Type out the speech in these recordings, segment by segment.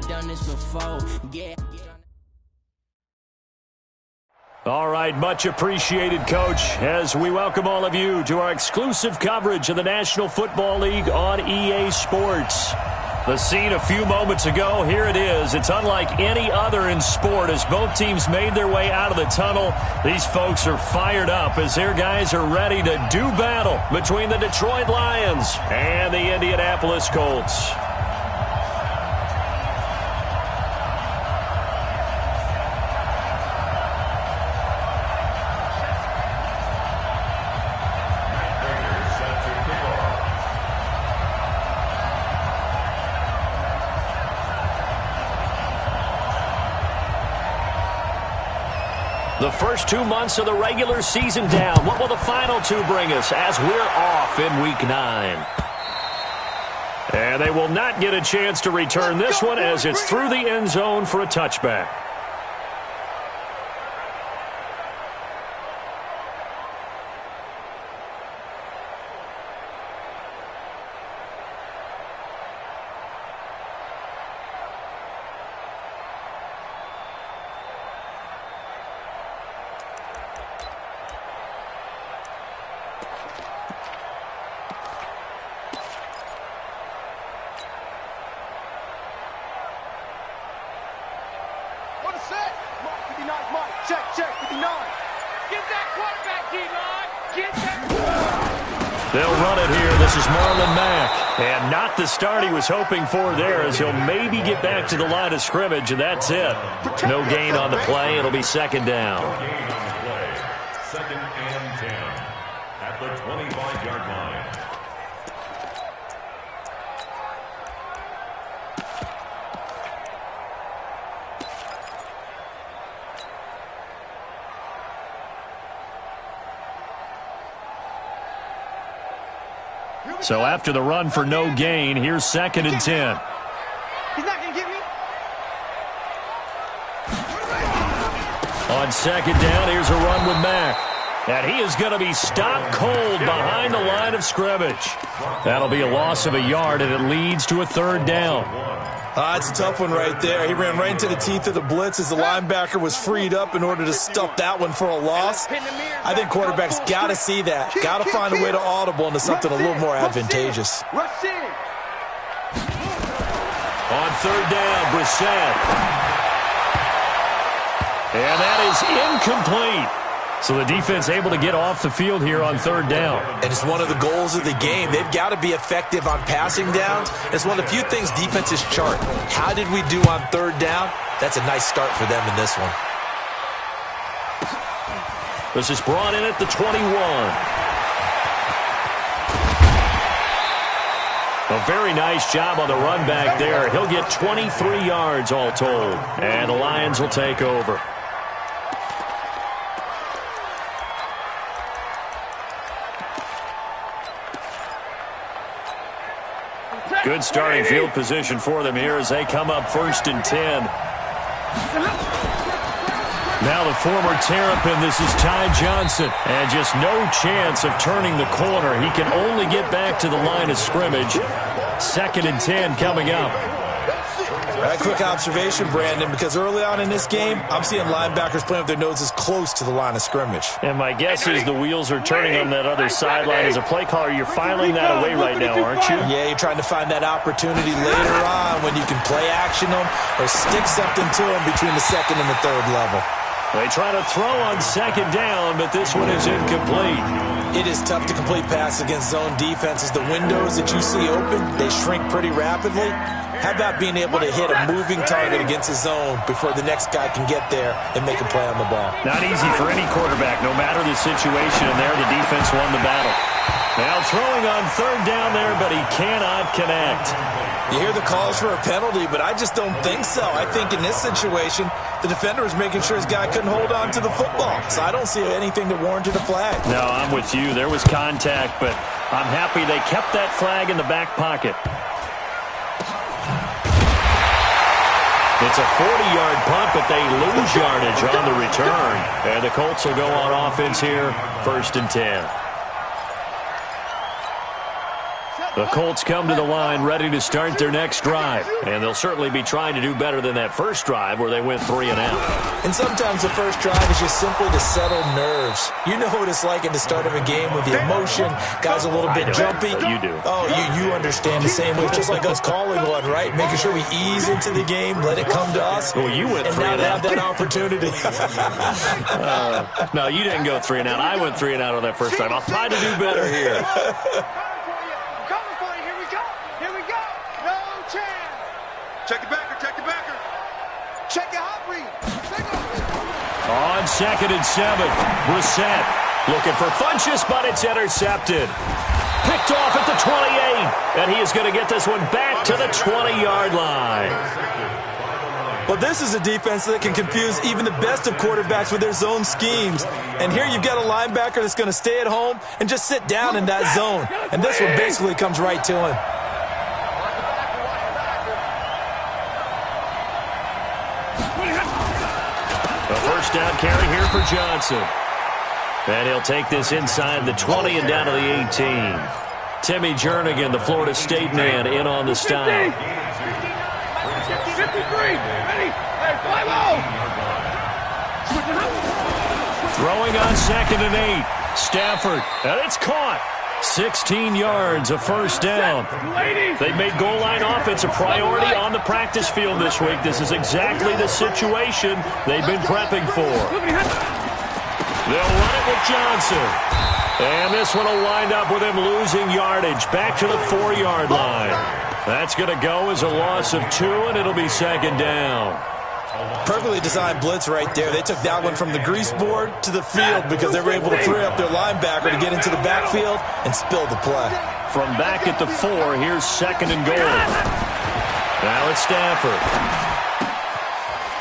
done this before. Yeah. All right, much appreciated, Coach, as we welcome all of you to our exclusive coverage of the National Football League on EA Sports. The scene a few moments ago, here it is. It's unlike any other in sport as both teams made their way out of the tunnel. These folks are fired up as their guys are ready to do battle between the Detroit Lions and the Indianapolis Colts. The first 2 months of the regular season down. What will the final two bring us as we're off in Week 9? And they will not get a chance to return this one as it's through the end zone for a touchback. They'll run it here. This is Marlon Mack. And not the start he was hoping for there as he'll maybe get back to the line of scrimmage, and that's it. No gain on the play. It'll be second down. Second and 10 at the 25-yard line. So after the run for no gain, here's second and 10. He's not going to get me. On second down, here's a run with Mack. And he is going to be stopped cold behind the line of scrimmage. That'll be a loss of a yard, and it leads to a third down. It's a tough one right there. He ran right into the teeth of the blitz as the linebacker was freed up in order to stuff that one for a loss. I think quarterbacks got to see that. Got to find a way to audible into something a little more advantageous. Rush in. On third down, Brissett. And that is incomplete. So the defense able to get off the field here on third down. And it's one of the goals of the game. They've got to be effective on passing downs. It's one of the few things defenses chart. How did we do on third down? That's a nice start for them in this one. This is brought in at the 21. A very nice job on the run back there. He'll get 23 yards all told. And the Lions will take over. Good starting field position for them here as they come up first and 10. Now the former Terrapin, this is Ty Johnson. And just no chance of turning the corner. He can only get back to the line of scrimmage. Second and 10 coming up. A quick observation, Brandon, because early on in this game, I'm seeing linebackers playing with their noses close to the line of scrimmage. And my guess is the wheels are turning on that other sideline. As a play caller, you're filing that away right now, aren't you? Yeah, you're trying to find that opportunity later on when you can play action them or stick something to them between the second and the third level. They try to throw on second down, but this one is incomplete. It is tough to complete pass against zone defenses. The windows that you see open, they shrink pretty rapidly. How about being able to hit a moving target against a zone before the next guy can get there and make a play on the ball? Not easy for any quarterback, no matter the situation, and there the defense won the battle. Now throwing on third down there, but he cannot connect. You hear the calls for a penalty, but I just don't think so. I think in this situation, the defender was making sure his guy couldn't hold on to the football. So I don't see anything that warranted a flag. No, I'm with you. There was contact, but I'm happy they kept that flag in the back pocket. It's a 40-yard punt, but they lose yardage on the return. And the Colts will go on offense here, first and 10. The Colts come to the line ready to start their next drive. And they'll certainly be trying to do better than that first drive where they went 3 and out. And sometimes the first drive is just simply to settle nerves. You know what it's like at the start of a game with the emotion. Guys a little bit jumpy. You do. Oh, you understand the same way. Just like us calling one, right? Making sure we ease into the game, let it come to us. Well, you went 3 and out. And now they have that opportunity. No, you didn't go 3 and out. I went 3 and out on that first time. I'll try to do better here. Check the backer, check the backer. Check the hot read. On 2nd and 7, Brissett looking for Funchess, but it's intercepted. Picked off at the 28, and he is going to get this one back to the 20-yard line. Well, this is a defense that can confuse even the best of quarterbacks with their zone schemes. And here you've got a linebacker that's going to stay at home and just sit down in that zone. And this one basically comes right to him. A first down carry here for Johnson. And he'll take this inside the 20 and down to the 18. Timmy Jernigan, the Florida State man, in on the stop. 53. Ready? Hey, 5-0. Throwing on 2nd and 8. Stafford, and it's caught. 16 yards, a first down. They've made goal line offense a priority on the practice field this week. This is exactly the situation they've been prepping for. They'll run it with Johnson. And this one will wind up with him losing yardage back to the 4-yard line. That's going to go as a loss of 2, and it'll be 2nd down. Perfectly designed blitz right there. They took that one from the grease board to the field because they were able to free up their linebacker to get into the backfield and spill the play. From back at the 4, here's 2nd and goal. Now it's Stafford.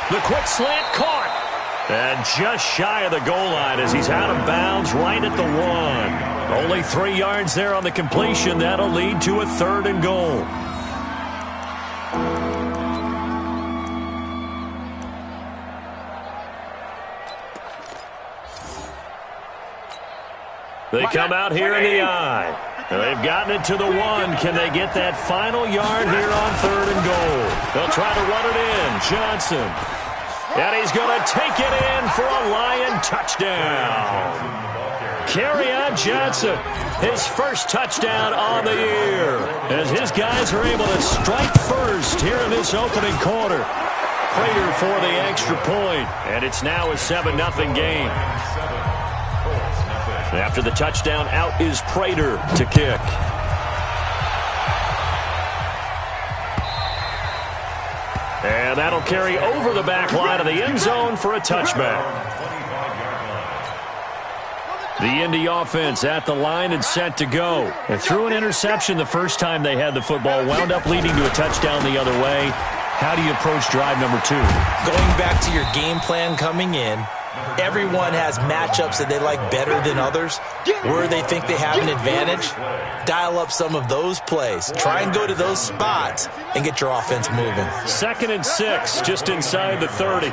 The quick slant caught. And just shy of the goal line as he's out of bounds right at the 1. Only 3 yards there on the completion. That'll lead to a 3rd and goal. They come out here in the eye. They've gotten it to the 1. Can they get that final yard here on 3rd and goal? They'll try to run it in. Johnson. And he's going to take it in for a Lion touchdown. Kerryon Johnson, his first touchdown on the year. As his guys are able to strike first here in this opening quarter. Prater for the extra point. And it's now a 7-0 game. After the touchdown, out is Prater to kick. And that'll carry over the back line of the end zone for a touchback. The Indy offense at the line and set to go. And threw an interception the first time they had the football, wound up leading to a touchdown the other way. How do you approach drive number 2? Going back to your game plan coming in, everyone has matchups that they like better than others. Where they think they have an advantage, dial up some of those plays. Try and go to those spots and get your offense moving. 2nd and 6, just inside the 30.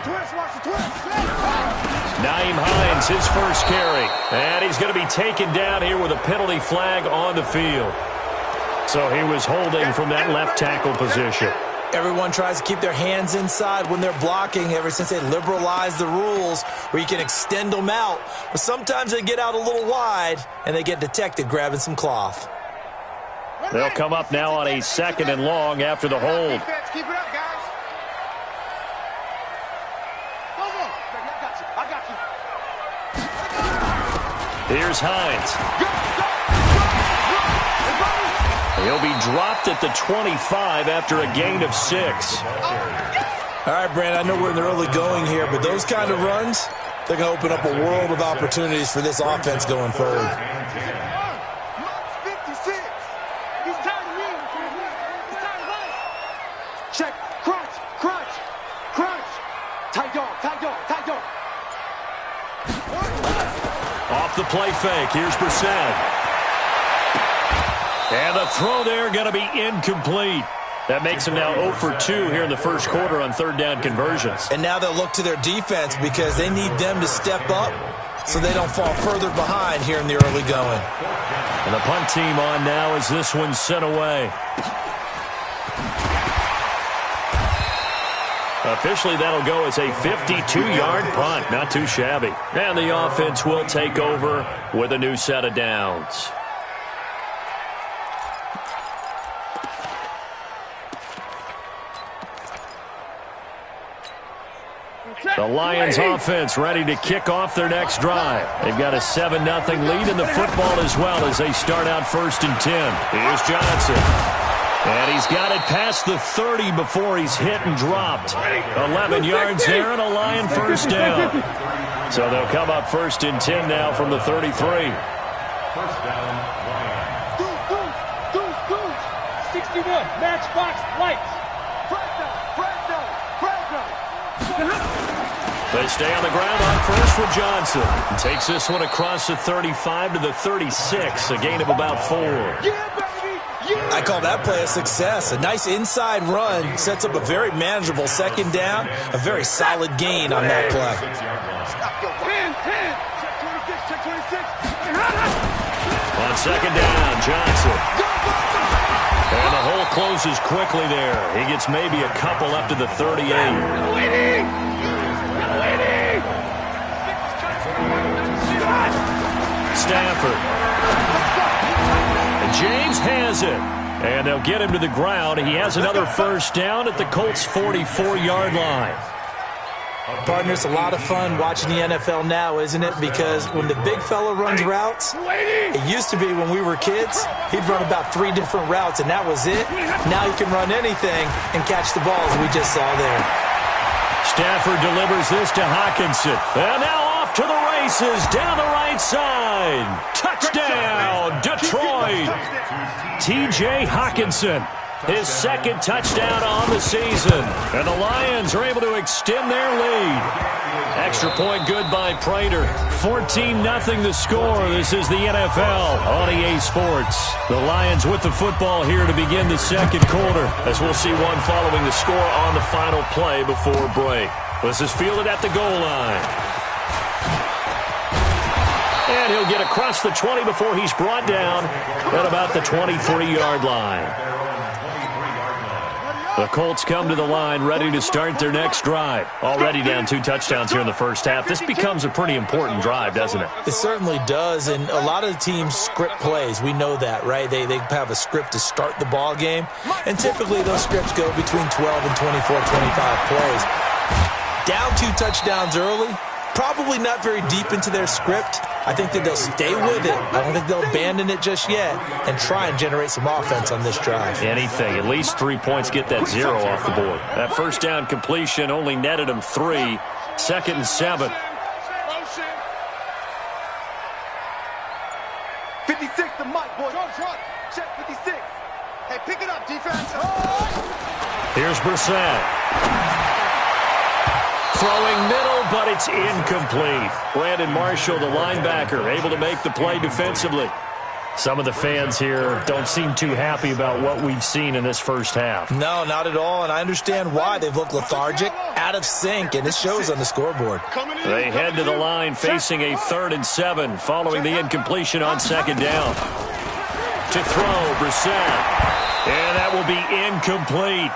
Nyheim Hines, his first carry. And he's going to be taken down here with a penalty flag on the field. So he was holding from that left tackle position. Everyone tries to keep their hands inside when they're blocking ever since they liberalized the rules where you can extend them out. But sometimes they get out a little wide and they get detected grabbing some cloth. They'll come up now on a 2nd and long after the hold. Keep it up, guys. Go. I got you. Here's Hines. He'll be dropped at the 25 after a gain of 6. All right, Brandon, I know we're in the early going here, but those kind of runs, they're going to open up a world of opportunities for this offense going forward. 56. He's tired of me. He's tired of us. Check. Crunch. Tight dog. Off the play fake. Here's Brissett. And the throw there going to be incomplete. That makes them now 0 for 2 here in the first quarter on 3rd down conversions. And now they'll look to their defense because they need them to step up so they don't fall further behind here in the early going. And the punt team on now as this one's sent away. Officially, that'll go as a 52-yard punt. Not too shabby. And the offense will take over with a new set of downs. The Lions offense ready to kick off their next drive. They've got a 7-0 lead in the football as well as they start out 1st and 10. Here's Johnson. And he's got it past the 30 before he's hit and dropped. 11 yards there and a Lion first down. So they'll come up 1st and 10 now from the 33. First down, Lions. Goose. 61, matchbox lights. They stay on the ground on first with Johnson. Takes this one across the 35 to the 36, a gain of about 4. I call that play a success. A nice inside run sets up a very manageable 2nd down. A very solid gain on that play. On 2nd down, Johnson. And the hole closes quickly there. He gets maybe a couple up to the 38. Stafford. And James has it. And they'll get him to the ground. He has another first down at the Colts' 44-yard line. Partner, it's a lot of fun watching the NFL now, isn't it? Because when the big fella runs routes, it used to be when we were kids, he'd run about 3 different routes, and that was it. Now he can run anything and catch the ball, as we just saw there. Stafford delivers this to Hockenson. And now off to the races down the right side. Touchdown, Detroit. T.J. Hockenson. His 2nd touchdown on the season. And the Lions are able to extend their lead. Extra point good by Prater. 14-0 the score. This is the NFL on EA Sports. The Lions with the football here to begin the 2nd quarter, as we'll see one following the score on the final play before break. This is fielded at the goal line. And he'll get across the 20 before he's brought down at about the 23-yard line. The Colts come to the line ready to start their next drive. Already down 2 touchdowns here in the first half. This becomes a pretty important drive, doesn't it? It certainly does, and a lot of the teams script plays. We know that, right? They have a script to start the ball game, and typically those scripts go between 12 and 24, 25 plays. Down 2 touchdowns early, probably not very deep into their script. I think that they'll stay with it. I don't think they'll abandon it just yet and try and generate some offense on this drive. Anything. At least 3 points, get that 0 off the board. That first down completion only netted them 3. 2nd and 7. 56 to Mike, boy. Check 56. Hey, pick it up, defense. Here's Brissett. Throwing middle, but it's incomplete. Brandon Marshall, the linebacker, able to make the play defensively. Some of the fans here don't seem too happy about what we've seen in this first half. No, not at all, and I understand why. They've looked lethargic, out of sync, and it shows on the scoreboard. They head to the line facing a 3rd and 7 following the incompletion on 2nd down. To throw, Brissett. And that will be incomplete.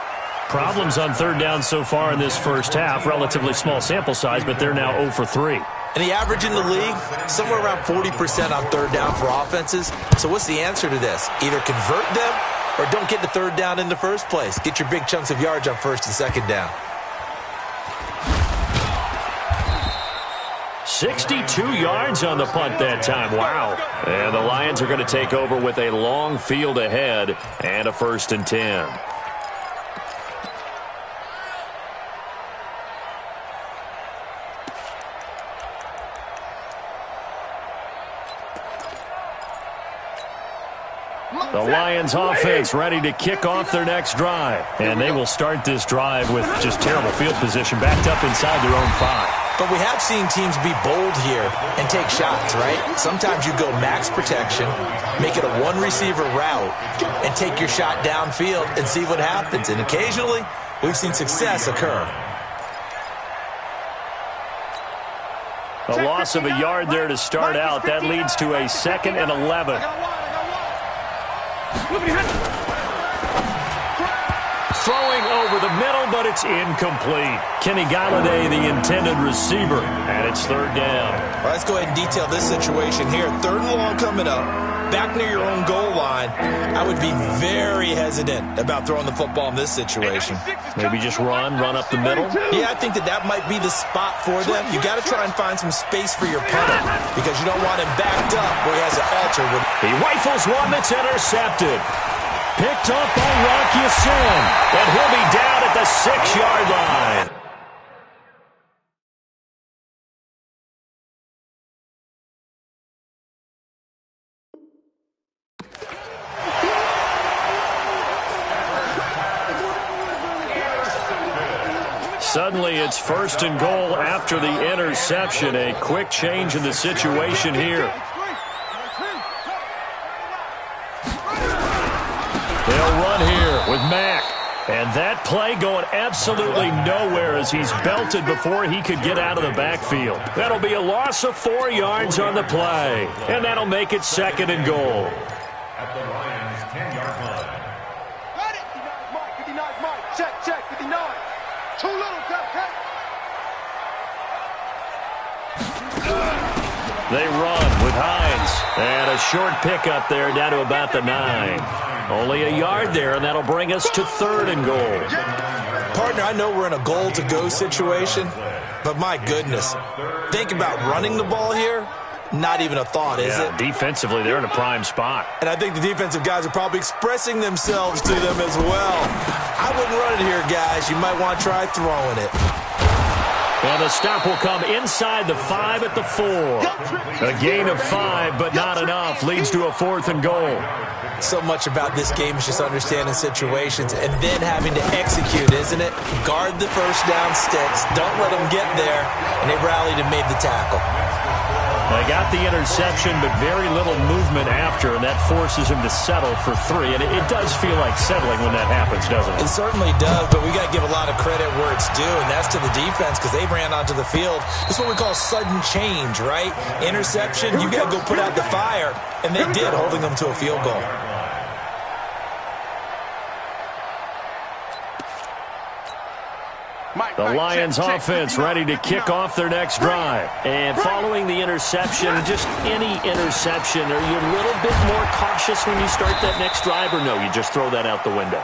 Problems on 3rd down so far in this first half. Relatively small sample size, but they're now 0 for 3. And the average in the league, somewhere around 40% on 3rd down for offenses. So what's the answer to this? Either convert them or don't get the 3rd down in the first place. Get your big chunks of yards on 1st and 2nd down. 62 yards on the punt that time. Wow. And the Lions are going to take over with a long field ahead and a 1st and 10. The Lions offense ready to kick off their next drive. And they will start this drive with just terrible field position, backed up inside their own 5. But we have seen teams be bold here and take shots, right? Sometimes you go max protection, make it a 1-receiver route, and take your shot downfield and see what happens. And occasionally, we've seen success occur. A loss of a yard there to start out. That leads to a 2nd and 11. Throwing over the middle, but it's incomplete. Kenny Galladay, the intended receiver, and it's third down. Well, let's go ahead and detail this situation here. Third and long coming up, back near your own goal line. I would be very hesitant about throwing the football in this situation. Maybe just run up the middle? Yeah, I think that might be the spot for them. You got to try and find some space for your punter because you don't want him backed up where he has an altar. He rifles one that's intercepted. Picked up by Rock Ya-Sin, and he'll be down at the 6-yard line. Suddenly, it's first and goal after the interception. A quick change in the situation here. They'll run here with Mack. And that play going absolutely nowhere as he's belted before he could get out of the backfield. That'll be a loss of 4 yards on the play. And that'll make it second and goal. At the Lions' 10-yard line. Got it. 59 Mike. 59 Mike. Check. 59. Too little, check. They run with Hines. And a short pickup there down to about the 9. Only a yard there, and that'll bring us to third and goal. Partner, I know we're in a goal-to-go situation, but my goodness, think about running the ball here. Not even a thought, is it? Defensively, they're in a prime spot. And I think the defensive guys are probably expressing themselves to them as well. I wouldn't run it here, guys. You might want to try throwing it. And the stop will come inside the 5 at the 4. A gain of 5, but not enough. Leads to a 4th and goal. So much about this game is just understanding situations and then having to execute, isn't it? Guard the first down sticks. Don't let them get there. And they rallied and made the tackle. They got the interception, but very little movement after, and that forces him to settle for 3. And it does feel like settling when that happens, doesn't it? It certainly does, but we got to give a lot of credit where it's due, and that's to the defense because they ran onto the field. This is what we call sudden change, right? Interception, you got to go put out the fire, and they did, holding them to a field goal. The Lions offense ready to kick off their next drive. And following the interception, just any interception, are you a little bit more cautious when you start that next drive, or no, you just throw that out the window?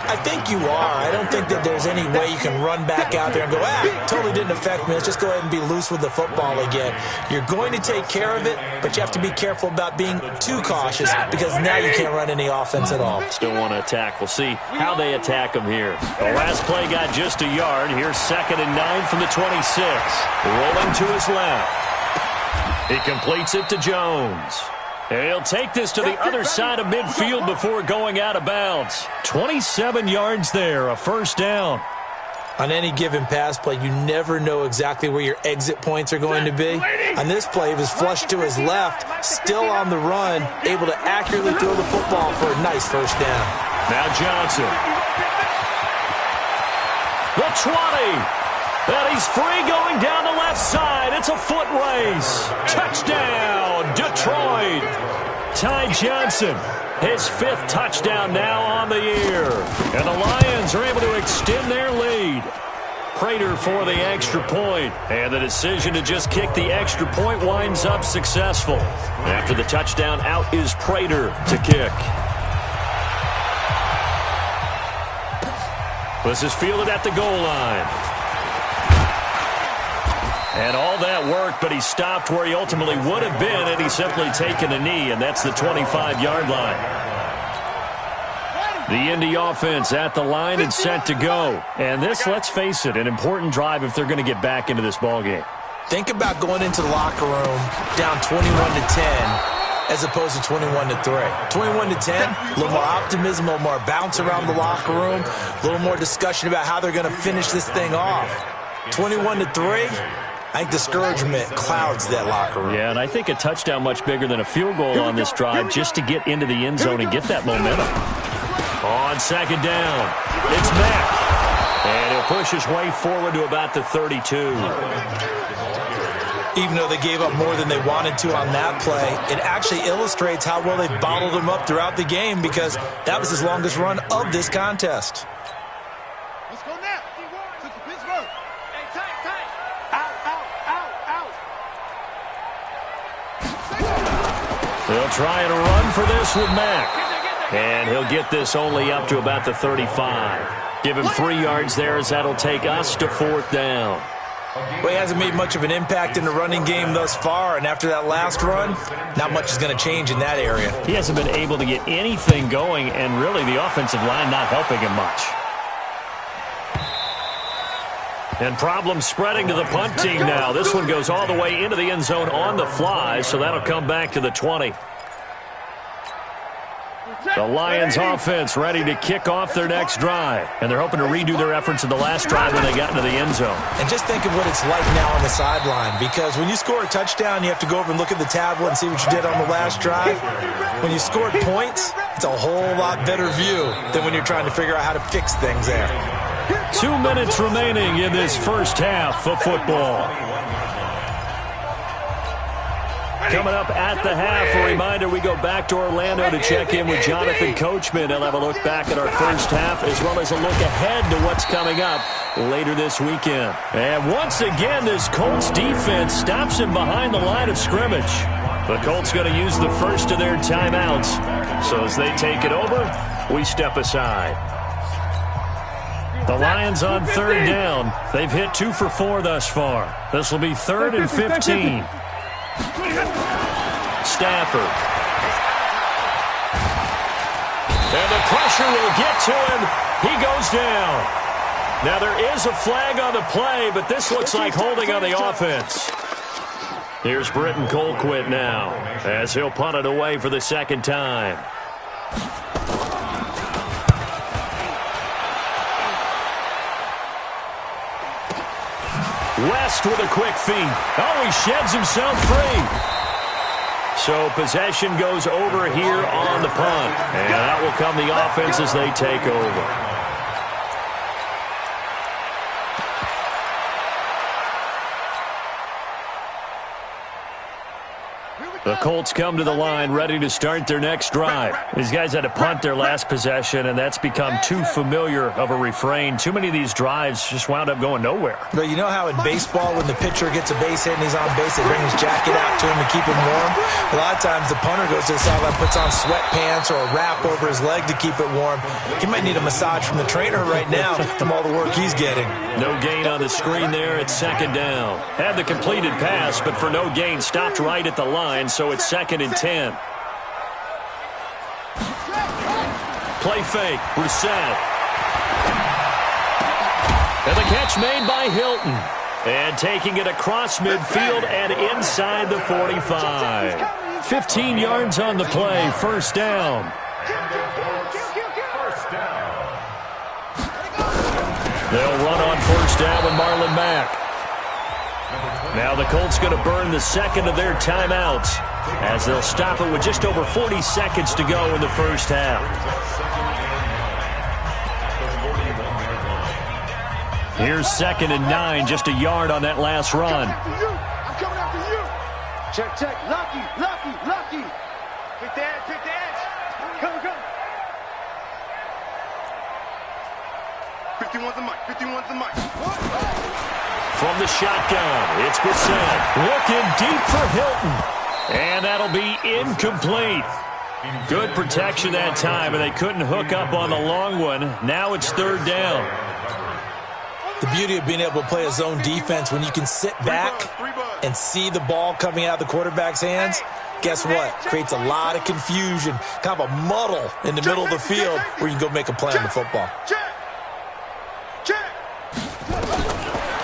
I think you are. I don't think that there's any way you can run back out there and go, totally didn't affect me. Let's just go ahead and be loose with the football again. You're going to take care of it, but you have to be careful about being too cautious because now you can't run any offense at all. Still want to attack. We'll see how they attack them here. The last play got just a yard. Here's 2nd and 9 from the 26. Rolling to his left. He completes it to Jones. And he'll take this to the other side of midfield before going out of bounds. 27 yards there, a first down. On any given pass play, you never know exactly where your exit points are going to be. On this play, he was flushed to his left, still on the run, able to accurately throw the football for a nice first down. Now Johnson. The 20. And he's free going down the left side. It's a foot race. Touchdown, Detroit. Ty Johnson, his 5th touchdown now on the year. And the Lions are able to extend their lead. Prater for the extra point. And the decision to just kick the extra point winds up successful. After the touchdown, out is Prater to kick. This is fielded at the goal line. And all that worked, but he stopped where he ultimately would have been had he simply taken a knee, and that's the 25-yard line. The Indy offense at the line and set to go. And this, let's face it, an important drive if they're going to get back into this ballgame. Think about going into the locker room down 21-10. As opposed to 21-3. 21-10, a little more optimism, a little more bounce around the locker room, a little more discussion about how they're going to finish this thing off. 21-3, I think discouragement clouds that locker room. Yeah, and I think a touchdown much bigger than a field goal on this drive just to get into the end zone and get that momentum. On 2nd down, it's Mack. And he'll push his way forward to about the 32. Even though they gave up more than they wanted to on that play, it actually illustrates how well they've bottled them up throughout the game, because that was his longest run of this contest. Let's go now. To Pittsburgh. Hey, tight. Out. They'll try and run for this with Mack. And he'll get this only up to about the 35. Give him 3 yards there, as that'll take us to 4th down. Well, he hasn't made much of an impact in the running game thus far, and after that last run, not much is going to change in that area. He hasn't been able to get anything going, and really the offensive line not helping him much. And problems spreading to the punt team now. This one goes all the way into the end zone on the fly, so that'll come back to the 20. The Lions offense ready to kick off their next drive. And they're hoping to redo their efforts in the last drive when they got into the end zone. And just think of what it's like now on the sideline, because when you score a touchdown, you have to go over and look at the tablet and see what you did on the last drive. When you scored points, it's a whole lot better view than when you're trying to figure out how to fix things there. 2 minutes remaining in this first half of football. Coming up at the half, a reminder, we go back to Orlando to check in with Jonathan Coachman. He'll have a look back at our first half, as well as a look ahead to what's coming up later this weekend. And once again, this Colts defense stops him behind the line of scrimmage. The Colts going to use the first of their timeouts. So as they take it over, we step aside. The Lions on 3rd down. They've hit 2 for 4 thus far. This will be 3rd and 15. Stafford. And the pressure will get to him. He goes down. Now there is a flag on the play, but this looks like holding on the offense. Here's Britton Colquitt now, as he'll punt it away for the 2nd time. West with a quick feed. Oh, he sheds himself free. So possession goes over here on the punt. And that will come the offense as they take over. The Colts come to the line ready to start their next drive. These guys had to punt their last possession, and that's become too familiar of a refrain. Too many of these drives just wound up going nowhere. But you know how in baseball, when the pitcher gets a base hit and he's on base, they bring his jacket out to him to keep him warm? A lot of times the punter goes to the sideline, puts on sweatpants or a wrap over his leg to keep it warm. He might need a massage from the trainer right now from all the work he's getting. No gain on the screen there. It's 2nd down. Had the completed pass, but for no gain, stopped right at the line. So it's 2nd and 10. Play fake. Brissett. And the catch made by Hilton. And taking it across midfield and inside the 45. 15 yards on the play. 1st down. They'll run on 1st down with Marlon Mack. Now the Colts going to burn the 2nd of their timeouts, as they'll stop it with just over 40 seconds to go in the first half. Here's 2nd and 9, just a yard on that last run. I'm coming after you. Check. Lucky. Pick the edge. Come. 51's the mic. From the shotgun, it's Brissett. Looking deep for Hilton. And that'll be incomplete. Good protection that time, and they couldn't hook up on the long one. Now it's 3rd down. The beauty of being able to play a zone defense, when you can sit back and see the ball coming out of the quarterback's hands, guess what? Creates a lot of confusion, kind of a muddle in the middle of the field where you can go make a play on the football.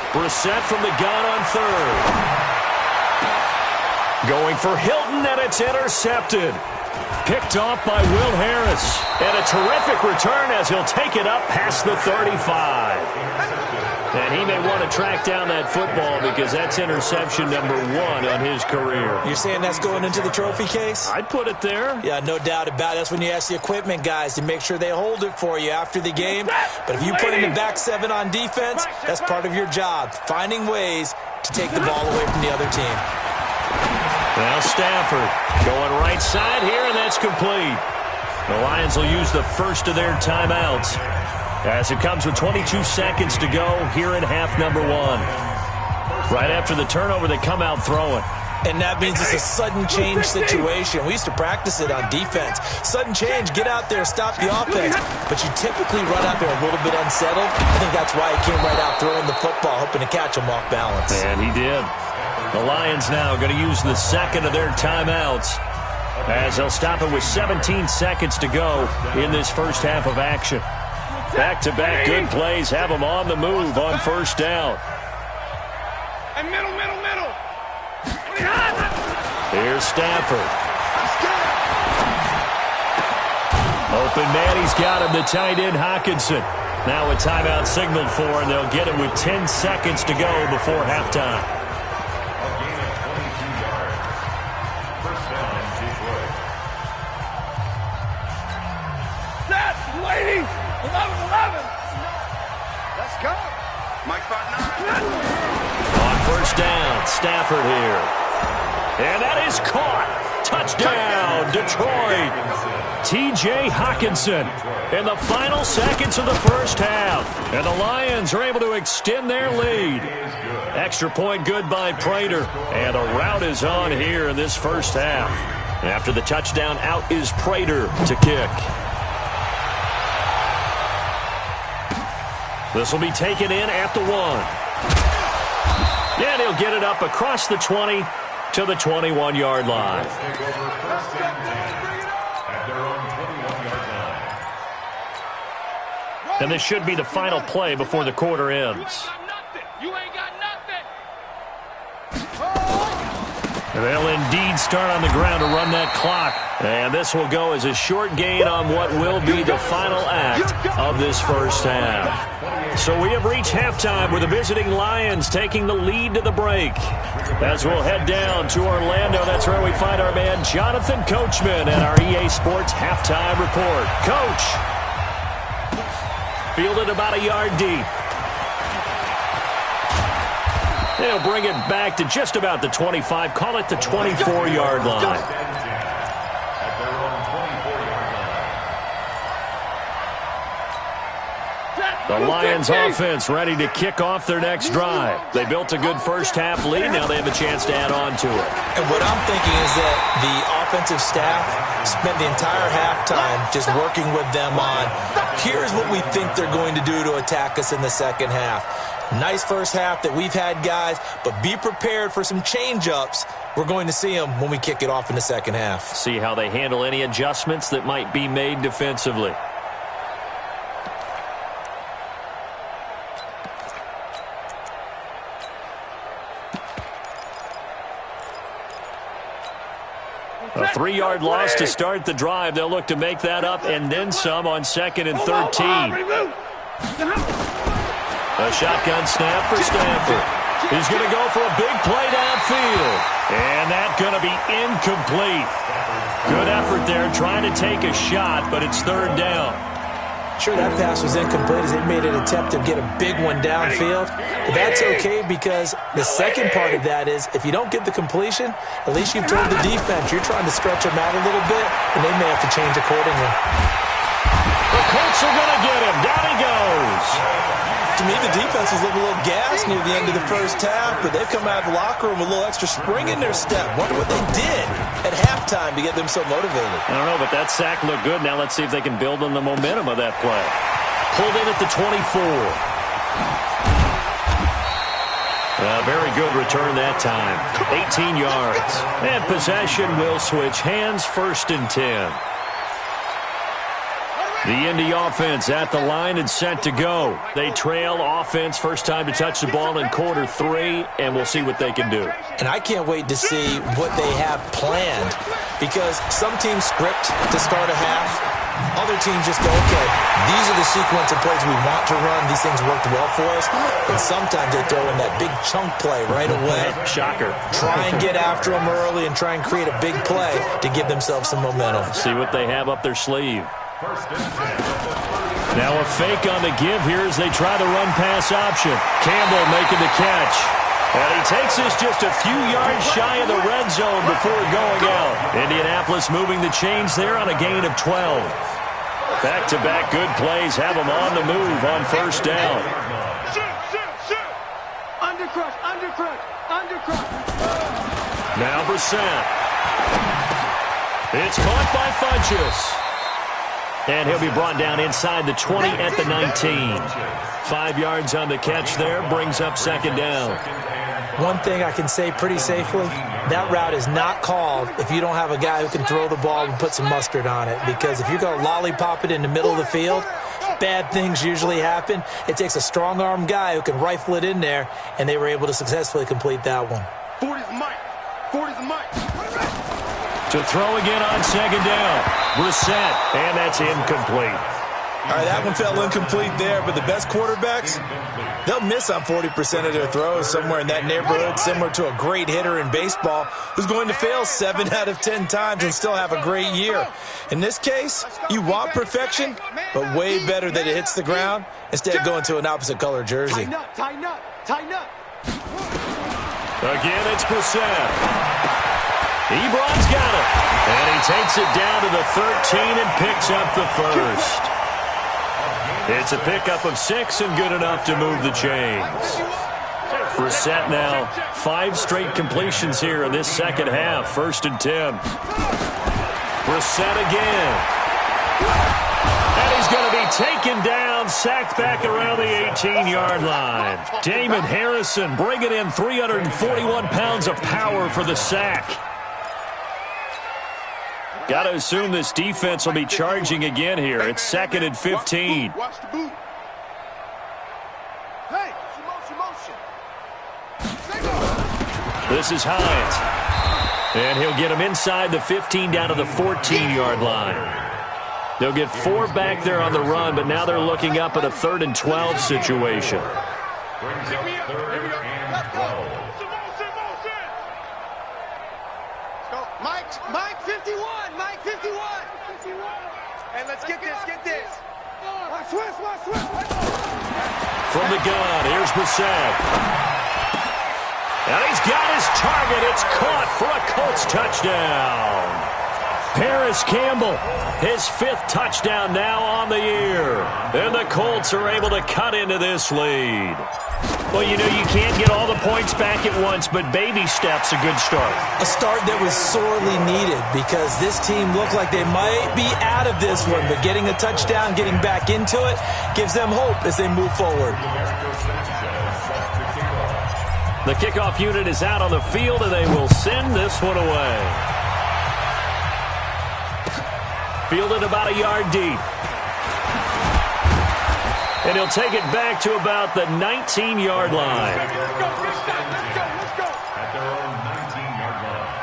Brissett from the gun on 3rd. Going for Hilton, and it's intercepted. Picked off by Will Harris. And a terrific return as he'll take it up past the 35. And he may want to track down that football because that's interception number 1 on his career. You're saying that's going into the trophy case? I'd put it there. Yeah, no doubt about it. That's when you ask the equipment guys to make sure they hold it for you after the game. But if you put in the back 7 on defense, that's part of your job, finding ways to take the ball away from the other team. Now Stafford going right side here, and that's complete. The Lions will use the first of their timeouts as it comes with 22 seconds to go here in half number 1. Right after the turnover, they come out throwing. And that means it's a sudden change situation. We used to practice it on defense. Sudden change, get out there, stop the offense. But you typically run out there a little bit unsettled. I think that's why he came right out throwing the football, hoping to catch him off balance. And he did. The Lions now going to use the second of their timeouts as they'll stop it with 17 seconds to go in this first half of action. Back-to-back good plays have them on the move on first down. And middle. Here's Stafford. Open man, he's got him, the tight end Hockenson. Now a timeout signaled for, and they'll get it with 10 seconds to go before halftime. A gain of 22 yards. First down in Detroit. Set, ladies. 11. Let's go. Mike Button. On first down, Stafford here. And that is caught. Touchdown, Detroit. T.J. Hockenson in the final seconds of the first half. And the Lions are able to extend their lead. Extra point good by Prater. And the route is on here in this first half. After the touchdown, out is Prater to kick. This will be taken in at the 1. And he'll get it up across the 20 to the 21-yard line. Take over first and 10 at their own 21-yard line. And this should be the final play before the quarter ends. You ain't got nothing. They'll indeed start on the ground to run that clock. And this will go as a short gain on what will be the final act of this first half. So we have reached halftime with the visiting Lions taking the lead to the break. As we'll head down to Orlando, that's where we find our man Jonathan Coachman at our EA Sports halftime report. Coach, fielded about a yard deep. They'll bring it back to just about the 25, call it the 24-yard line. At their own 24-yard line. The Lions offense ready to kick off their next drive. They built a good first half lead. Now they have a chance to add on to it. And what I'm thinking is that the offensive staff spent the entire halftime just working with them on, here's what we think they're going to do to attack us in the second half. Nice first half that we've had, guys, but be prepared for some change-ups. We're going to see them when we kick it off in the second half. See how they handle any adjustments that might be made defensively. A 3-yard loss to start the drive. They'll look to make that up and then some on 2nd and 13. A shotgun snap for Stafford. He's going to go for a big play downfield. And that's going to be incomplete. Good effort there trying to take a shot, but it's 3rd down. Sure, that pass was incomplete as they made an attempt to get a big one downfield. But that's okay because the second part of that is if you don't get the completion, at least you've told the defense you're trying to stretch them out a little bit, and they may have to change accordingly. The Colts are going to get him. Down he goes. To me, the defense was a little gassed near the end of the first half, but they've come out of the locker room with a little extra spring in their step. Wonder what they did at halftime to get them so motivated. I don't know, but that sack looked good. Now let's see if they can build on the momentum of that play. Pulled in at the 24. A very good return that time. 18 yards. And possession will switch hands, 1st and 10. The Indy offense at the line and set to go. They trail offense, first time to touch the ball in quarter 3, and we'll see what they can do. And I can't wait to see what they have planned because some teams script to start a half. Other teams just go, okay, these are the sequence of plays we want to run. These things worked well for us. And sometimes they throw in that big chunk play right away. Shocker. Try and get after them early and try and create a big play to give themselves some momentum. See what they have up their sleeve. Now a fake on the give here as they try the run-pass option. Campbell making the catch. And he takes this just a few yards shy of the red zone before going out. Indianapolis moving the chains there on a gain of 12. Back-to-back good plays have them on the move on first down. Shoot. Undercrush. Now Brissett. It's caught by Funchess. And he'll be brought down inside the 20 at the 19. 5 yards on the catch there, brings up second down. One thing I can say pretty safely, that route is not called if you don't have a guy who can throw the ball and put some mustard on it. Because if you're going to lollipop it in the middle of the field, bad things usually happen. It takes a strong-arm guy who can rifle it in there, and they were able to successfully complete that one. 40's Mike. To throw again on second down. Brissett, and that's incomplete. All right, that one fell incomplete there, but the best quarterbacks, they'll miss on 40% of their throws, somewhere in that neighborhood, similar to a great hitter in baseball who's going to fail 7 out of 10 times and still have a great year. In this case, you want perfection, but way better that it hits the ground instead of going to an opposite color jersey. Tighten up. Again, it's Brissett. Ebron's got it. And he takes it down to the 13 and picks up the first. It's a pickup of 6 and good enough to move the chains. Brissett now 5 straight completions here in this second half. 1st and 10. Brissett again. And he's going to be taken down, sacked back around the 18-yard line. Damon Harrison bringing in 341 pounds of power for the sack. Got to assume this defense will be charging again here. It's 2nd and 15. Watch the boot. Hey, motion. This is Hines. And he'll get him inside the 15 down to the 14-yard line. They'll get 4 back there on the run, but now they're looking up at a 3rd and 12 situation. Mike 51. Hey, let's get this. Watch. From the gun, here's Brissett. And he's got his target. It's caught for a Colts touchdown. Paris Campbell, his 5th touchdown now on the year. And the Colts are able to cut into this lead. Well, you know, you can't get all the points back at once, but baby steps, a good start. A start that was sorely needed because this team looked like they might be out of this one, but getting a touchdown, getting back into it, gives them hope as they move forward. The kickoff unit is out on the field, and they will send this one away. Fielded about a yard deep. And he'll take it back to about the 19-yard line. Let's go. At their own 19-yard line.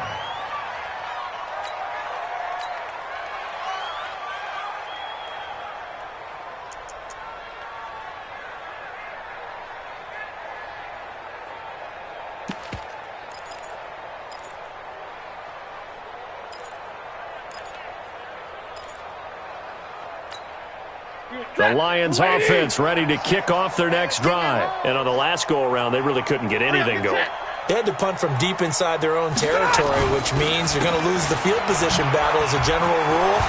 The Lions offense ready to kick off their next drive. And on the last go-around, they really couldn't get anything going. They had to punt from deep inside their own territory, which means you're going to lose the field position battle as a general rule.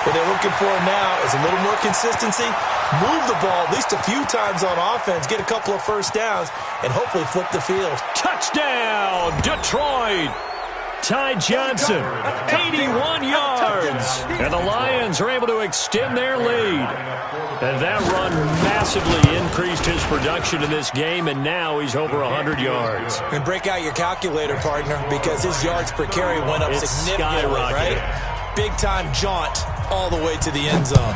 What they're looking for now is a little more consistency, move the ball at least a few times on offense, get a couple of first downs, and hopefully flip the field. Touchdown, Detroit! Ty Johnson, 81 yards. And the Lions are able to extend their lead. And that run massively increased his production in this game, and now he's over 100 yards. And break out your calculator, partner, because his yards per carry went up significantly, right? Big-time jaunt all the way to the end zone.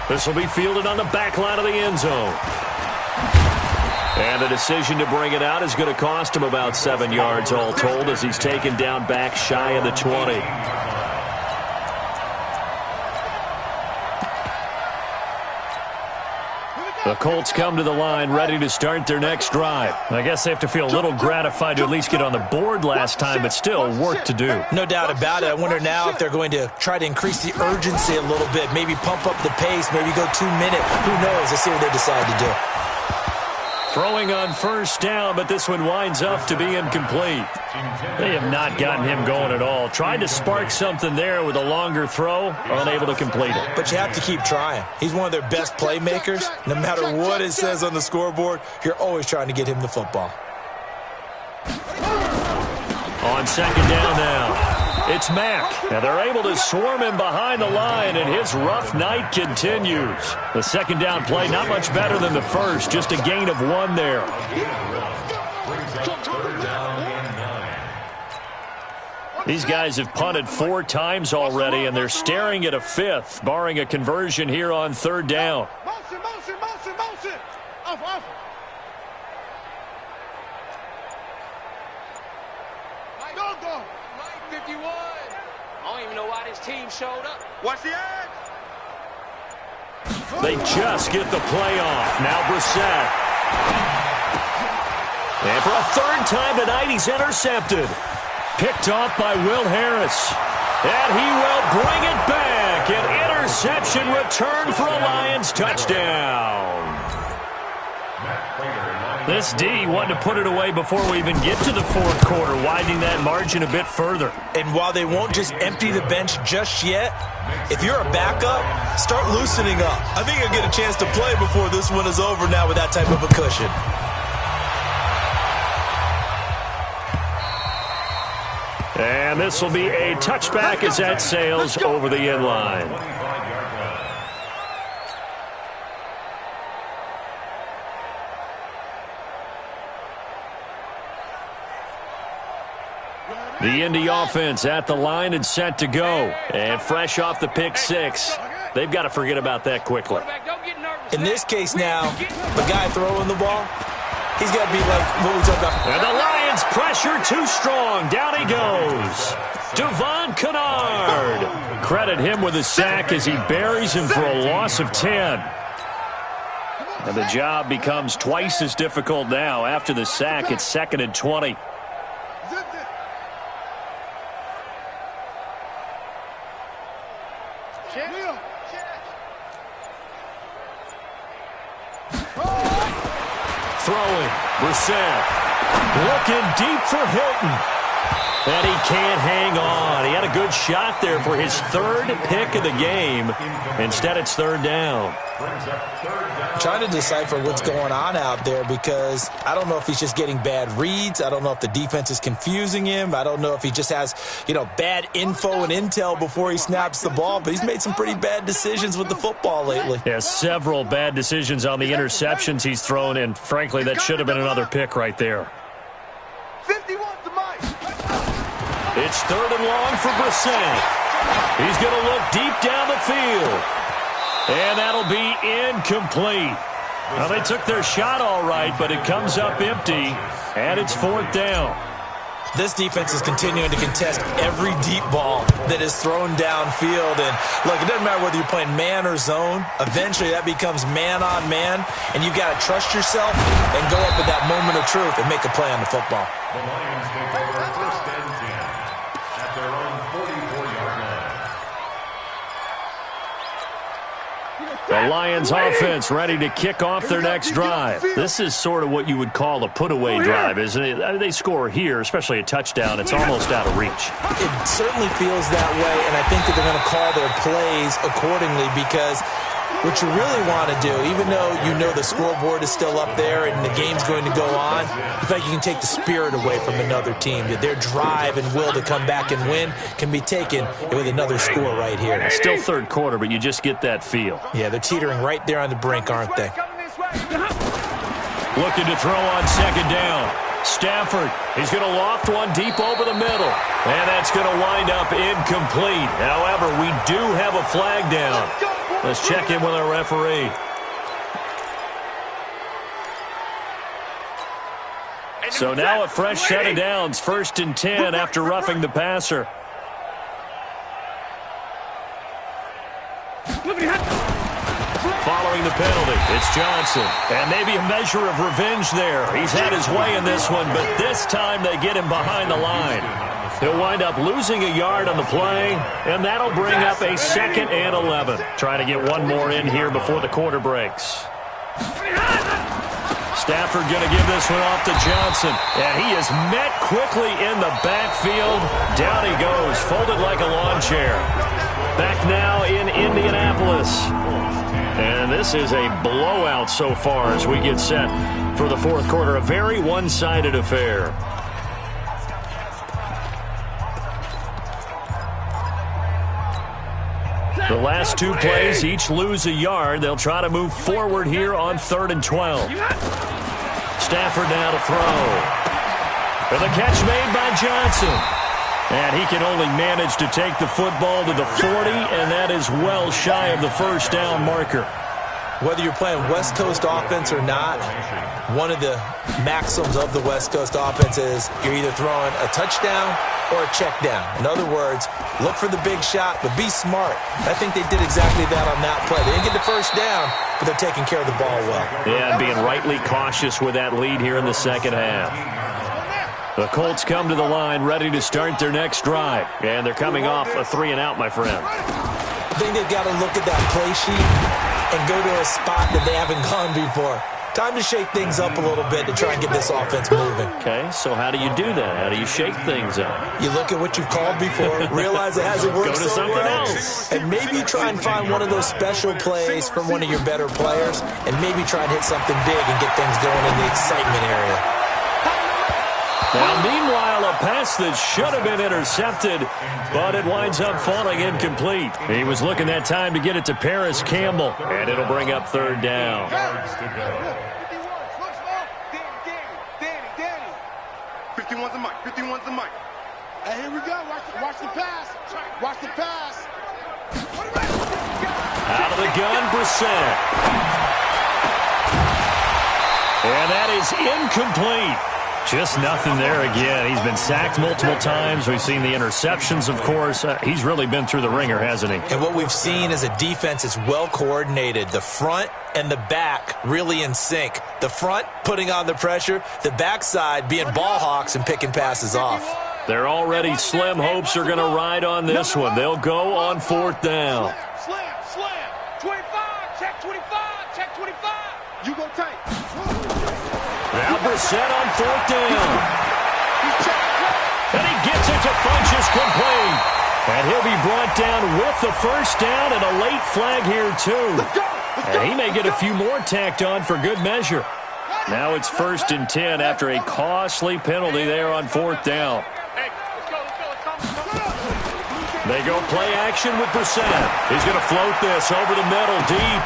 This will be fielded on the back line of the end zone. And the decision to bring it out is going to cost him about 7 yards all told as he's taken down back shy of the 20. The Colts come to the line ready to start their next drive. I guess they have to feel a little gratified to at least get on the board last time, but still work to do. No doubt about it. I wonder now if they're going to try to increase the urgency a little bit, maybe pump up the pace, maybe go 2 minute. Who knows? Let's see what they decide to do. Throwing on first down, but this one winds up to be incomplete. They have not gotten him going at all. Tried to spark something there with a longer throw, unable to complete it. But you have to keep trying. He's one of their best playmakers. No matter what it says on the scoreboard, you're always trying to get him the football. On second down now, it's Mack. And they're able to swarm him behind the line, and his rough night continues. The second down play, not much better than the first, just a gain of 1 there. These guys have punted 4 times already, and they're staring at a 5th, barring a conversion here on third down. Motion, motion, motion, motion. Off, off. Go, go. 51. I don't even know why this team showed up. Watch the edge. They just get the play off. Now Brissett. And for a 3rd time tonight, he's intercepted. Picked off by Will Harris. And he will bring it back. An interception return for a Lions touchdown. This D wanted to put it away before we even get to the 4th quarter, widening that margin a bit further. And while they won't just empty the bench just yet, if you're a backup, start loosening up. I think you'll get a chance to play before this one is over now with that type of a cushion. And this will be a touchback as that sails over the end line. The Indy offense at the line and set to go. And fresh off the pick 6. They've got to forget about that quickly. In this case now, the guy throwing the ball, he's got to be like what we talked about. And the Lions pressure too strong. Down he goes. Devon Kennard. Credit him with a sack as he buries him for a loss of 10. And the job becomes twice as difficult now. After the sack, it's 2nd and 20. Throwing, Brissett, looking deep for Hilton. And he can't hang on. He had a good shot there for his 3rd pick of the game. Instead, it's 3rd down. I'm trying to decipher what's going on out there because I don't know if he's just getting bad reads. I don't know if the defense is confusing him. I don't know if he just has, bad info and intel before he snaps the ball. But he's made some pretty bad decisions with the football lately. Yeah, several bad decisions on the interceptions he's thrown, and frankly, that should have been another pick right there. 51 to Mike. It's 3rd and long for Brissett. He's going to look deep down the field. And that'll be incomplete. Well, they took their shot all right, but it comes up empty, and it's 4th down. This defense is continuing to contest every deep ball that is thrown downfield. And, look, it doesn't matter whether you're playing man or zone. Eventually, that becomes man on man, and you've got to trust yourself and go up at that moment of truth and make a play on the football. The Lions take over 1st and 10 at their own 44-yard line. The Lions offense ready to kick off their next drive. This is sort of what you would call a put-away drive, isn't it? I mean, they score here, especially a touchdown. It's almost out of reach. It certainly feels that way, and I think that they're going to call their plays accordingly because what you really want to do, even though you know the scoreboard is still up there and the game's going to go on, in fact, you can take the spirit away from another team. That their drive and will to come back and win can be taken with another score right here. It's still 3rd quarter, but you just get that feel. Yeah, they're teetering right there on the brink, aren't they? Looking to throw on 2nd down. Stafford, he's going to loft one deep over the middle. And that's going to wind up incomplete. However, we do have a flag down. Let's check in with our referee. So now a fresh set of downs, 1st and 10 after roughing the passer. Following the penalty, it's Johnson. And maybe a measure of revenge there. He's had his way in this one, but this time they get him behind the line. He'll wind up losing a yard on the play, and that'll bring up a 2nd and 11. Trying to get one more in here before the quarter breaks. Stafford going to give this one off to Johnson. And he is met quickly in the backfield. Down he goes, folded like a lawn chair. Back now in Indianapolis. And this is a blowout so far as we get set for the 4th quarter. A very one-sided affair. The last 2 plays each lose a yard. They'll try to move forward here on 3rd and 12. Stafford now to throw. And the catch made by Johnson. And he can only manage to take the football to the 40, and that is well shy of the 1st down marker. Whether you're playing West Coast offense or not, one of the maxims of the West Coast offense is you're either throwing a touchdown or a check down. In other words, look for the big shot, but be smart. I think they did exactly that on that play. They didn't get the 1st down, but they're taking care of the ball well. Yeah, and being rightly cautious with that lead here in the 2nd half. The Colts come to the line ready to start their next drive. And they're coming off a 3-and-out, my friend. I think they've got to look at that play sheet and go to a spot that they haven't gone before. Time to shake things up a little bit to try and get this offense moving. Okay, so how do you do that? How do you shake things up? You look at what you've called before, realize it hasn't worked so well, and maybe try and find one of those special plays from one of your better players, and maybe try and hit something big and get things going in the excitement area. Now, meanwhile, a pass that should have been intercepted, but it winds up falling incomplete. He was looking that time to get it to Paris Campbell, and it'll bring up 3rd down. Danny. 51's the mic. 51's the mic. Hey, here we go. Watch the pass. Watch the pass. Out of the gun, Brissett. And that is incomplete. Just nothing there again. He's been sacked multiple times. We've seen the interceptions, of course. He's really been through the ringer, hasn't he? And what we've seen is a defense that's well coordinated. The front and the back really in sync. The front putting on the pressure. The backside being ball hawks and picking passes off. Their already slim hopes are going to ride on this one. They'll go on 4th down. Slam. 25. Check 25. Check 25. You go tight. Now Brissett on 4th down. And he gets it to Funchess complete. And he'll be brought down with the 1st down and a late flag here too. And he may get a few more tacked on for good measure. Now it's 1st and 10 after a costly penalty there on 4th down. They go play action with Brissett. He's going to float this over the middle deep.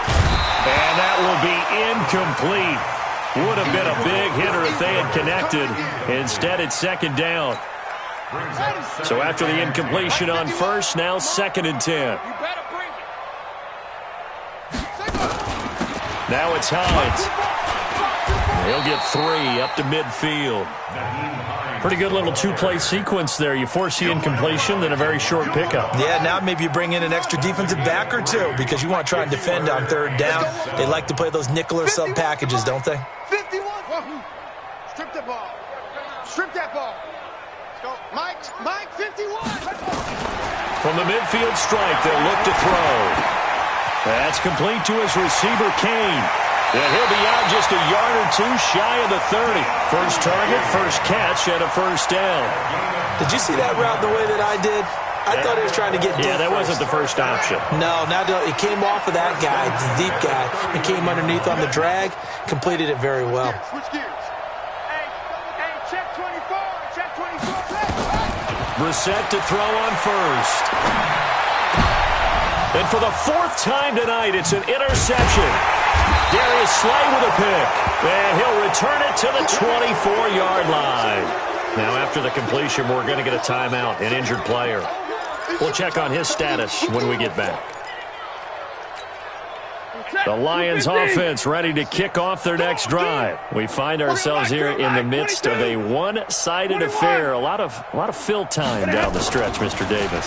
And that will be incomplete. Would have been a big hitter if they had connected. Instead, it's 2nd down. So after the incompletion on 1st, now 2nd and 10. Now it's Hines. He'll get 3 up to midfield. Pretty good little 2-play sequence there. You force the incompletion, then a very short pickup. Yeah, now maybe you bring in an extra defensive back or two because you want to try and defend on 3rd down. They like to play those nickel or sub packages, don't they? 51. Strip the ball. Strip that ball. Let's go. Mike, 51. From the midfield strike, they'll look to throw. That's complete to his receiver, Kane. And he'll be out just a yard or 2 shy of the 30. First target, first catch, and a 1st down. Did you see that route the way that I did? I thought he was trying to get deep. Yeah, that wasn't the first option. No, it came off of that guy, the deep guy, and came underneath on the drag, completed it very well. Switch gears. Hey, check 24. Check 24. Brissett to throw on 1st. And for the 4th time tonight, it's an interception. Darius Slay with a pick. And he'll return it to the 24-yard line. Now, after the completion, we're going to get a timeout, an injured player. We'll check on his status when we get back. The Lions offense ready to kick off their next drive. We find ourselves here in the midst of a one-sided affair. A lot of fill time down the stretch, Mr. Davis.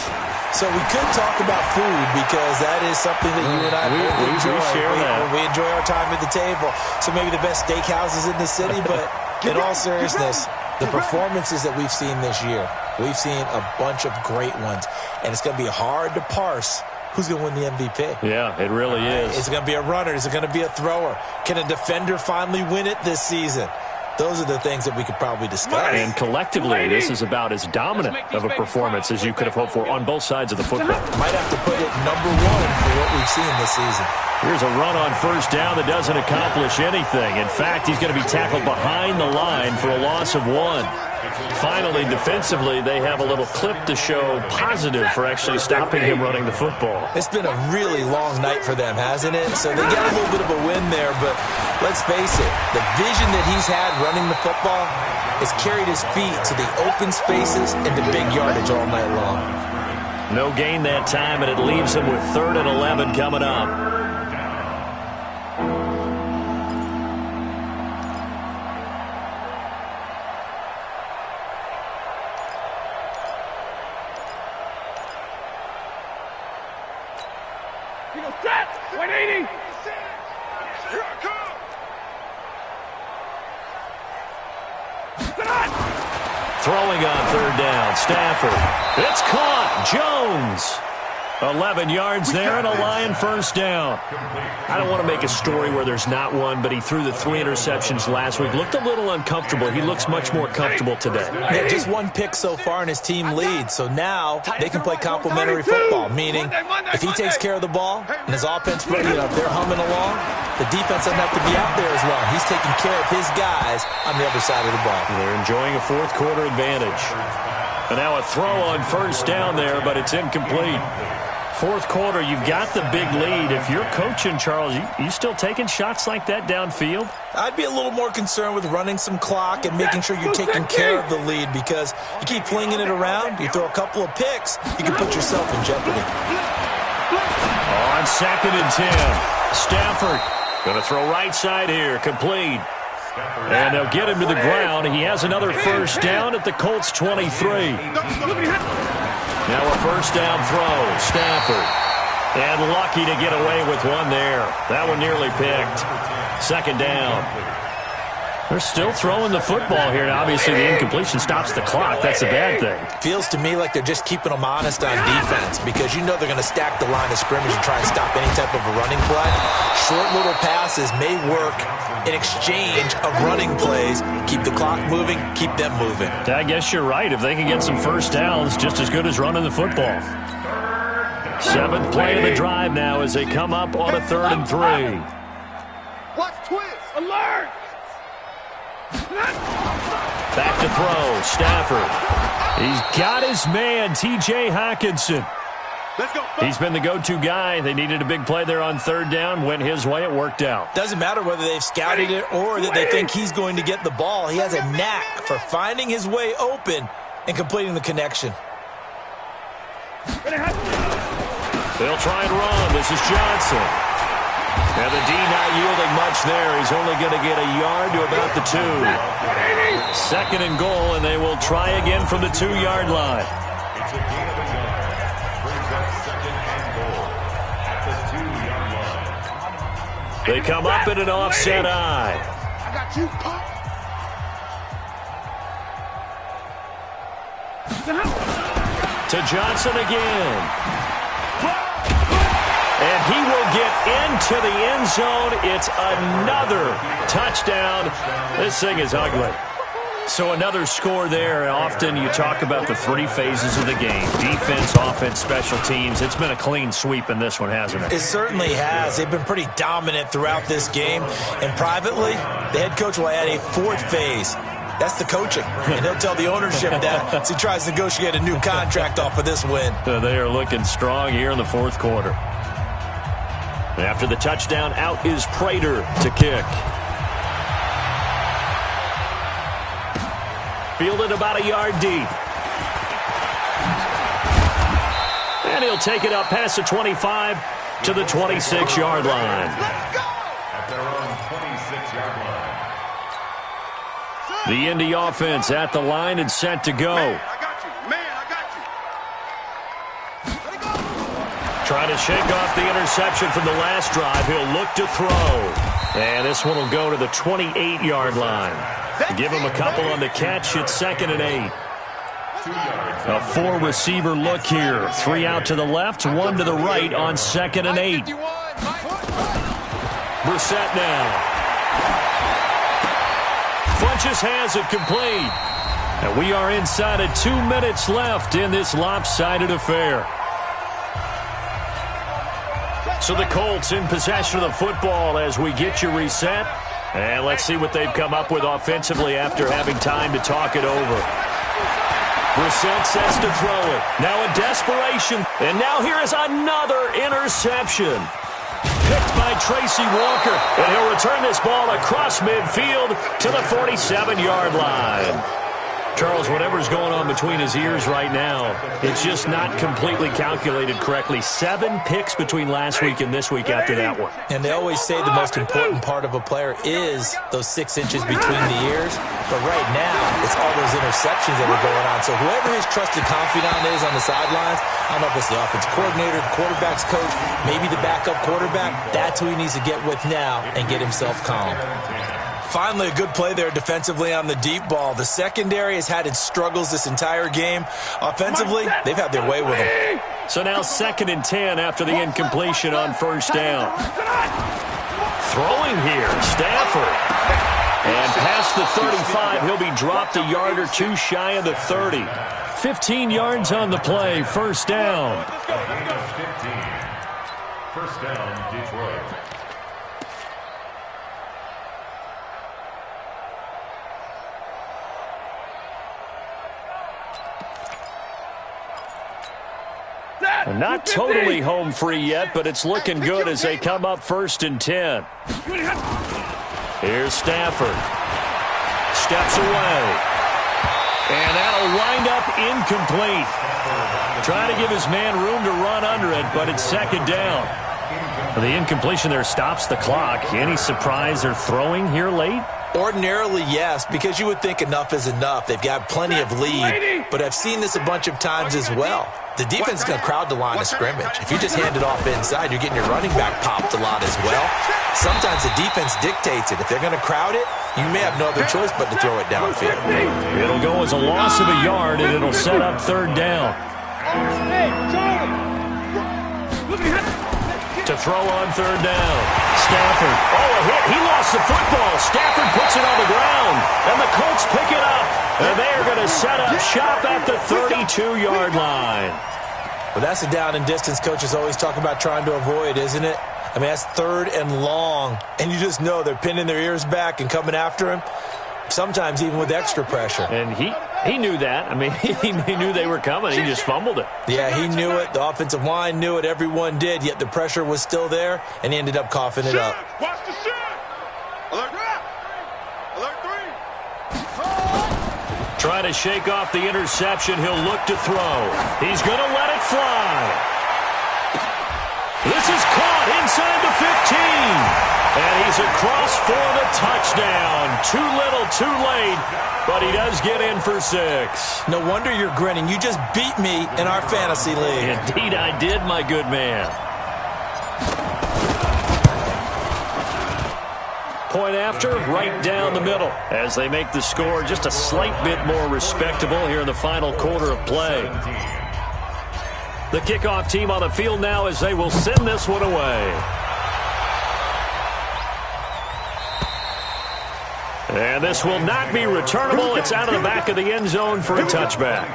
So we could talk about food because that is something that you and I enjoy. We enjoy our time at the table. So maybe the best steakhouses in the city, but in all seriousness, the performances that we've seen this year, we've seen a bunch of great ones, and it's going to be hard to parse who's going to win the MVP. Yeah, it really is. Is it going to be a runner? Is it going to be a thrower? Can a defender finally win it this season? Those are the things that we could probably discuss. And collectively, this is about as dominant of a performance as you could have hoped for on both sides of the football. Might have to put it #1 for what we've seen this season. Here's a run on first down that doesn't accomplish anything. In fact, he's going to be tackled behind the line for a loss of 1. Finally, defensively, they have a little clip to show positive for actually stopping him running the football. It's been a really long night for them, hasn't it? So they got a little bit of a win there, but let's face it, the vision that he's had running the football has carried his feet to the open spaces and the big yardage all night long. No gain that time, and it leaves him with 3rd and 11 coming up. Throwing on 3rd down, Stafford. It's caught. Jones. 11 yards there and a Lion first down. I don't want to make a story where there's not one, but he threw the 3 interceptions last week. Looked a little uncomfortable. He looks much more comfortable today. Yeah, just 1 pick so far in his team lead, so now they can play complementary football, meaning if he takes care of the ball and his offense, if they're humming along, the defense doesn't have to be out there as well. He's taking care of his guys on the other side of the ball. They're enjoying a 4th quarter advantage. And now a throw on first down there, but it's incomplete. 4th quarter, you've got the big lead. If you're coaching, Charles, you still taking shots like that downfield? I'd be a little more concerned with running some clock and making sure you're taking care of the lead, because you keep flinging it around, you throw a couple of picks, you can put yourself in jeopardy. On 2nd and 10, Stafford going to throw right side here, complete. And they'll get him to the ground. He has another first down at the Colts 23. Now a first down throw, Stafford. And lucky to get away with one there. That one nearly picked. 2nd down. They're still throwing the football here. And obviously, the incompletion stops the clock. That's a bad thing. Feels to me like they're just keeping them honest on defense, because you know they're going to stack the line of scrimmage and try and stop any type of a running play. Short little passes may work in exchange of running plays. Keep the clock moving, keep them moving. I guess you're right. If they can get some first downs, just as good as running the football. 7th play of the drive now as they come up on a 3rd and 3. Watch twist. Alert. Back to throw, Stafford. He's got his man, T.J. Hockenson. Let's go. He's been the go-to guy. They needed a big play there on 3rd down. Went his way. It worked out. Doesn't matter whether they've scouted it or that they think he's going to get the ball. He has a knack for finding his way open and completing the connection. They'll try and run. This is Johnson. And the D not yielding much there. He's only going to get a yard to about the 2. 2nd and goal, and they will try again from the 2-yard line. It's a gain of a yard. Brings up 2nd and goal at the 2-yard line. They come up in an offset eye. I got you, Pop. To Johnson again. And he will get into the end zone. It's another touchdown. This thing is ugly. So another score there. Often you talk about the 3 phases of the game. Defense, offense, special teams. It's been a clean sweep in this one, hasn't it? It certainly has. They've been pretty dominant throughout this game. And privately, the head coach will add a 4th phase. That's the coaching. And he'll tell the ownership that as he tries to negotiate a new contract off of this win. They are looking strong here in the 4th quarter. After the touchdown, out is Prater to kick. Fielded about a yard deep. And he'll take it up past the 25 to the 26-yard line. At their own 26-yard line. The Indy offense at the line and set to go. Man, I got you. Man, I got you. Let it go. Trying to shake off the interception from the last drive. He'll look to throw. And this one will go to the 28-yard line. Give him a couple on the catch. It's 2nd and 8. A 4-receiver look here. 3 out to the left, 1 to the right on 2nd and 8. Brissett now. Funches has it complete. And we are inside of 2 minutes left in this lopsided affair. So the Colts in possession of the football as we get you reset. And let's see what they've come up with offensively after having time to talk it over. Brissett sets to throw it. Now in desperation. And now here is another interception. Picked by Tracy Walker. And he'll return this ball across midfield to the 47-yard line. Charles, whatever's going on between his ears right now, it's just not completely calculated correctly. 7 picks between last week and this week after that one. And they always say the most important part of a player is those 6 inches between the ears. But right now, it's all those interceptions that are going on. So whoever his trusted confidant is on the sidelines, I don't know if it's the offensive coordinator, the quarterback's coach, maybe the backup quarterback, that's who he needs to get with now and get himself calm. Finally, a good play there defensively on the deep ball. The secondary has had its struggles this entire game. Offensively, they've had their way with them. So now 2nd and 10 after the incompletion on 1st down. Throwing here, Stafford. And past the 35, he'll be dropped a yard or 2 shy of the 30. 15 yards on the play, 1st down. 1st down, Detroit. And not totally home free yet, but it's looking good as they come up 1st and 10. Here's Stafford. Steps away. And that'll wind up incomplete. Trying to give his man room to run under it, but it's 2nd down. The incompletion there stops the clock. Any surprise they're throwing here late? Ordinarily, yes, because you would think enough is enough. They've got plenty of lead, but I've seen this a bunch of times as well. The defense is going to crowd the line of scrimmage. If you just hand it off inside, you're getting your running back popped a lot as well. Sometimes the defense dictates it. If they're going to crowd it, you may have no other choice but to throw it downfield. It'll go as a loss of a yard, and it'll set up 3rd down. To throw on 3rd down. Stafford. Oh, a hit. He lost the football. Stafford puts it on the ground. And the Colts pick it up. And they are going to set up shop at the 32-yard line. Well, that's a down and distance coaches always talk about trying to avoid, isn't it? I mean, that's 3rd and long. And you just know they're pinning their ears back and coming after him. Sometimes even with extra pressure. And he knew that. I mean, he knew they were coming. He just fumbled it. Yeah, he knew it. The offensive line knew it. Everyone did. Yet the pressure was still there, and he ended up coughing it up. Watch the shot. Alert 3. Trying to shake off the interception. He'll look to throw. He's going to let it fly. This is caught inside the 15. And he's across for the touchdown. Too little, too late, but he does get in for 6. No wonder you're grinning. You just beat me in our fantasy league. Indeed I did, my good man. Point after, right down the middle, as they make the score just a slight bit more respectable here in the final quarter of play. The kickoff team on the field now as they will send this one away. And this will not be returnable. It's out of the back of the end zone for a touchback.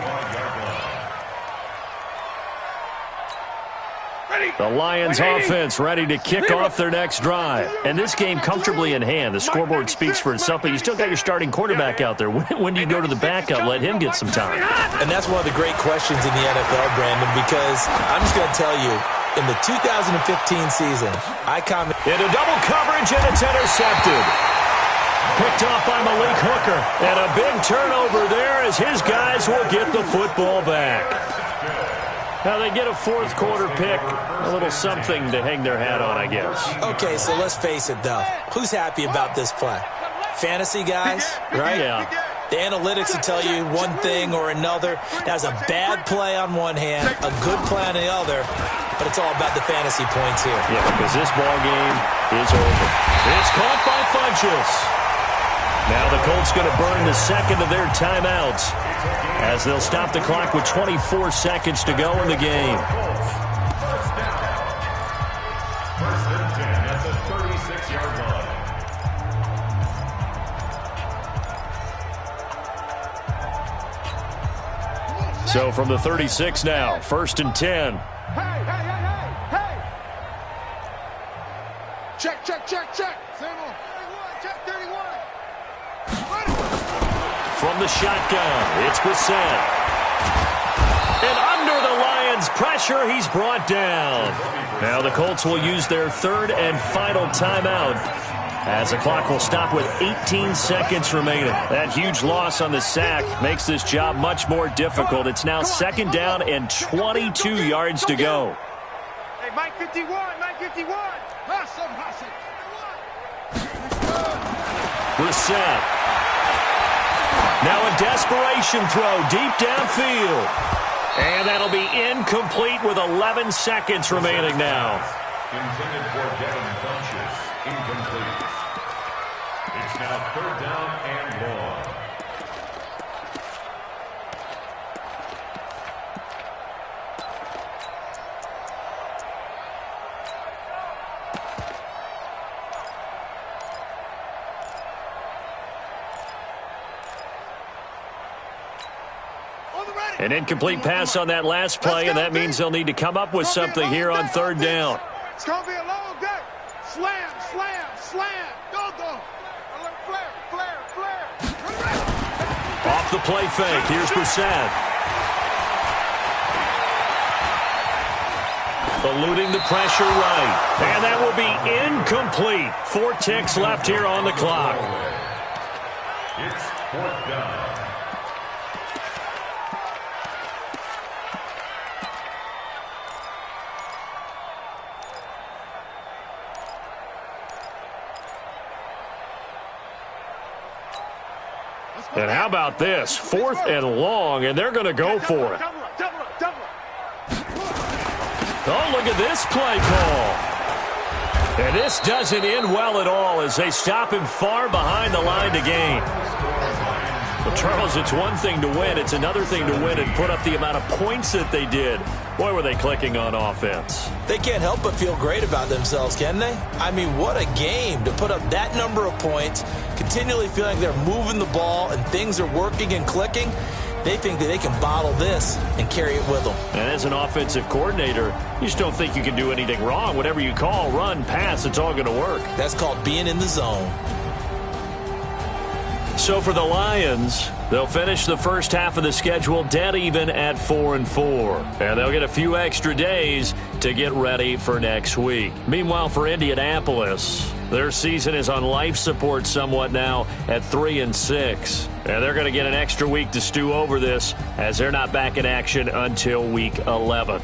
The Lions offense ready to kick off their next drive. And this game comfortably in hand. The scoreboard speaks for itself, but you still got your starting quarterback out there. When do you go to the backup? Let him get some time. And that's one of the great questions in the NFL, Brandon, because I'm just going to tell you, in the 2015 season, I commented. Into double coverage, and it's intercepted. Picked off by Malik Hooker. And a big turnover there as his guys will get the football back. Now they get a fourth quarter pick, a little something to hang their hat on, I guess. Okay, so let's face it, though. Who's happy about this play? Fantasy guys, right? Yeah. The analytics will tell you one thing or another. That's a bad play on one hand, a good play on the other, but it's all about the fantasy points here. Yeah, because this ball game is over. It's caught by Funchess. Now the Colts going to burn the second of their timeouts as they'll stop the clock with 24 seconds to go in the game. First and 10 at the 36-yard line. So from the 36 now, first and 10. Hey! Check. Samuel. 31, check 31. From the shotgun, it's Brissett. And under the Lions' pressure, he's brought down. Now the Colts will use their third and final timeout as the clock will stop with 18 seconds remaining. That huge loss on the sack makes this job much more difficult. It's now second down and 22 yards to go. Hey, Mike 51. Hustle. Brissett. Now a desperation throw deep downfield. And that'll be incomplete with 11 seconds remaining now. Intended for Devin Funchess. Incomplete. It's now third down and long. An incomplete pass on that last play, and that means they'll need to come up with something here on third down. It's going to be a long day. Slam. Go. Flare. Off the play fake, here's Brissett. Eluding the pressure right. And that will be incomplete. 4 ticks left here on the clock. It's fourth down. And how about this? 4th and long, and they're going to go for it. Double up. Oh, look at this play call. And this doesn't end well at all as they stop him far behind the line to gain. Well, Charles, it's one thing to win. It's another thing to win and put up the amount of points that they did. Boy, were they clicking on offense. They can't help but feel great about themselves, can they? I mean, what a game to put up that number of points, continually feeling they're moving the ball and things are working and clicking. They think that they can bottle this and carry it with them. And as an offensive coordinator, you just don't think you can do anything wrong. Whatever you call, run, pass, it's all going to work. That's called being in the zone. So for the Lions, they'll finish the first half of the schedule dead even at 4-4. And they'll get a few extra days to get ready for next week. Meanwhile, for Indianapolis, their season is on life support somewhat now at 3-6. And they're going to get an extra week to stew over this as they're not back in action until week 11.